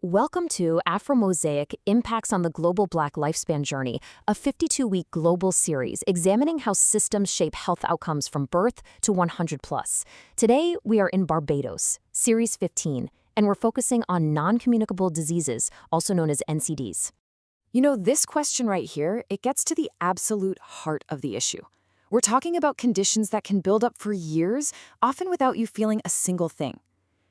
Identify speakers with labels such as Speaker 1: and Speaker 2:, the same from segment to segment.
Speaker 1: Welcome to Afro-Mosaic Impacts on the Global Black Lifespan Journey, a 52-week global series examining how systems shape health outcomes from birth to 100 plus. Today, we are in Barbados, Series 15, and we're focusing on non-communicable diseases, also known as NCDs.
Speaker 2: You know, this question right here, it gets to the absolute heart of the issue. We're talking about conditions that can build up for years, often without you feeling a single thing.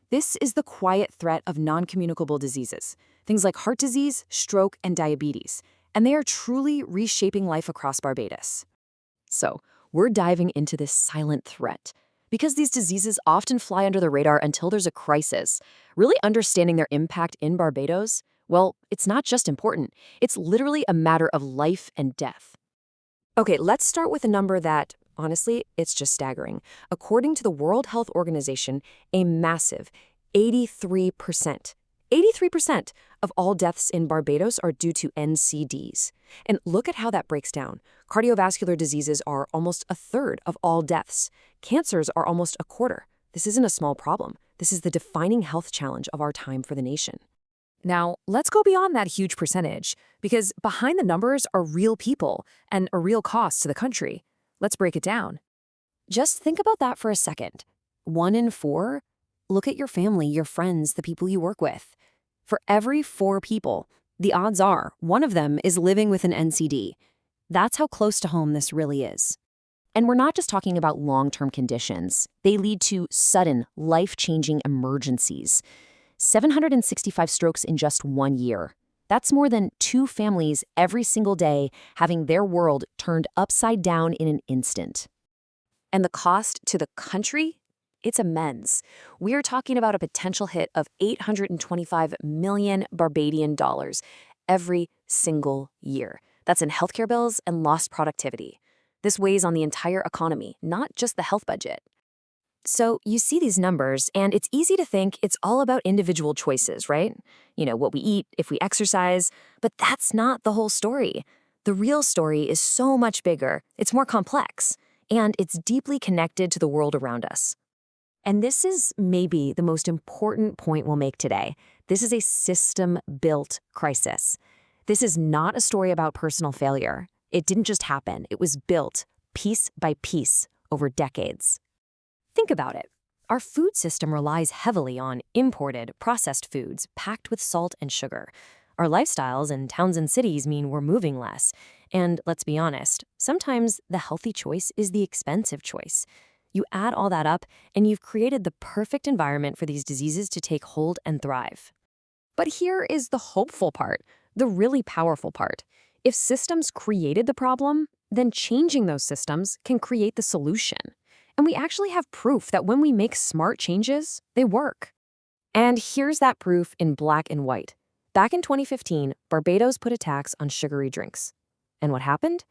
Speaker 2: This is the quiet threat of non-communicable diseases, things like heart disease, stroke, and diabetes, and they are truly reshaping life across Barbados. So, we're diving into this silent threat. Because these diseases often fly under the radar until there's a crisis, really understanding their impact in Barbados, well, it's not just important, it's literally a matter of life and death. Okay, let's start with a number that, honestly, it's just staggering. According to the World Health Organization, a massive 83%, 83% of all deaths in Barbados are due to NCDs. And look at how that breaks down. Cardiovascular diseases are almost a third of all deaths. Cancers are almost a quarter. This isn't a small problem. This is the defining health challenge of our time for the nation. Now, let's go beyond that huge percentage, because behind the numbers are real people and a real cost to the country. Let's break it down. Just think about that for a second. 1 in 4? Look at your family, your friends, the people you work with. For every 4 people, the odds are one of them is living with an NCD. That's how close to home this really is.
Speaker 1: And we're not just talking about long-term conditions. They lead to sudden, life-changing emergencies. 765 strokes in just 1 year. That's more than 2 families every single day having their world turned upside down in an instant.
Speaker 2: And the cost to the country? It's immense. We're talking about a potential hit of 825 million Barbadian dollars every single year. That's in healthcare bills and lost productivity. This weighs on the entire economy, not just the health budget. So you see these numbers, and it's easy to think it's all about individual choices, right? You know, what we eat, if we exercise, but that's not the whole story. The real story is so much bigger, it's more complex, and it's deeply connected to the world around us. And this is maybe the most important point we'll make today. This is a system-built crisis. This is not a story about personal failure. It didn't just happen, it was built piece by piece over decades. Think about it. Our food system relies heavily on imported, processed foods packed with salt and sugar. Our lifestyles in towns and cities mean we're moving less. And let's be honest, sometimes the healthy choice is the expensive choice. You add all that up, and you've created the perfect environment for these diseases to take hold and thrive. But here is the hopeful part, the really powerful part. If systems created the problem, then changing those systems can create the solution. And we actually have proof that when we make smart changes, they work. And here's that proof in black and white. Back in 2015, Barbados put a tax on sugary drinks. And what happened?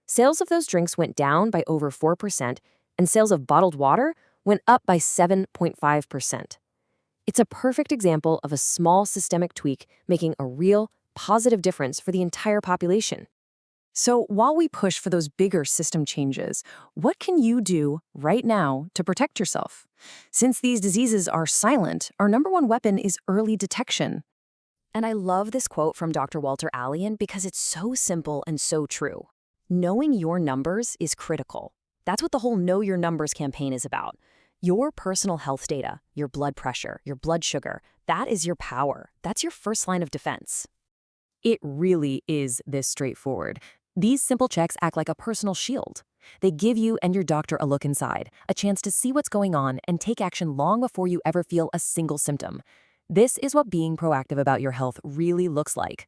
Speaker 2: Sales of those drinks went down by over 4%, and sales of bottled water went up by 7.5%. It's a perfect example of a small systemic tweak making a real, positive difference for the entire population. So while we push for those bigger system changes, what can you do right now to protect yourself? Since these diseases are silent, our #1 weapon is early detection. And I love this quote from Dr. Walter Allien because it's so simple and so true. Knowing your numbers is critical. That's what the whole Know Your Numbers campaign is about. Your personal health data, your blood pressure, your blood sugar, that is your power. That's your first line of defense. It really is this straightforward. These simple checks act like a personal shield. They give you and your doctor a look inside, a chance to see what's going on and take action long before you ever feel a single symptom. This is what being proactive about your health really looks like.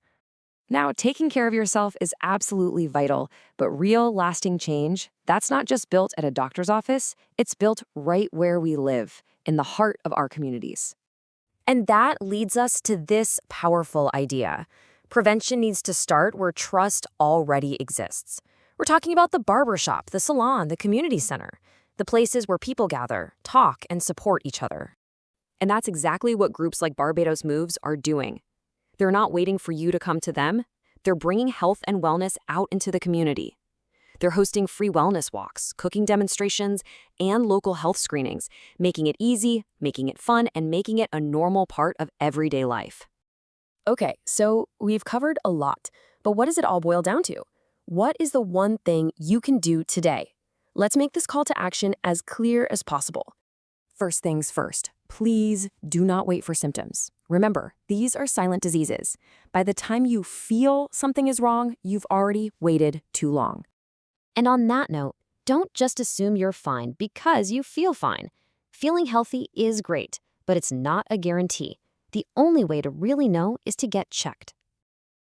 Speaker 2: Now, taking care of yourself is absolutely vital, but real, lasting change, that's not just built at a doctor's office, it's built right where we live, in the heart of our communities. And that leads us to this powerful idea. Prevention needs to start where trust already exists. We're talking about the barbershop, the salon, the community center, the places where people gather, talk, and support each other. And that's exactly what groups like Barbados Moves are doing. They're not waiting for you to come to them. They're bringing health and wellness out into the community. They're hosting free wellness walks, cooking demonstrations, and local health screenings, making it easy, making it fun, and making it a normal part of everyday life.
Speaker 3: Okay, so we've covered a lot, but what does it all boil down to? What is the one thing you can do today? Let's make this call to action as clear as possible.
Speaker 2: First things first, please do not wait for symptoms. Remember, these are silent diseases. By the time you feel something is wrong, you've already waited too long.
Speaker 1: And on that note, don't just assume you're fine because you feel fine. Feeling healthy is great, but it's not a guarantee. The only way to really know is to get checked.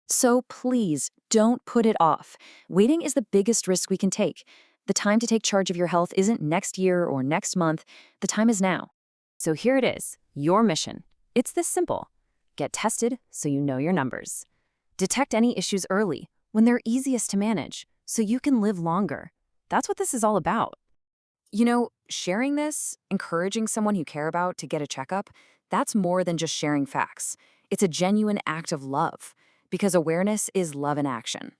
Speaker 2: So please don't put it off. Waiting is the biggest risk we can take. The time to take charge of your health isn't next year or next month. The time is now. So here it is, your mission. It's this simple. Get tested so you know your numbers. Detect any issues early when they're easiest to manage so you can live longer. That's what this is all about. You know, sharing this, encouraging someone you care about to get a checkup, that's more than just sharing facts. It's a genuine act of love because awareness is love in action.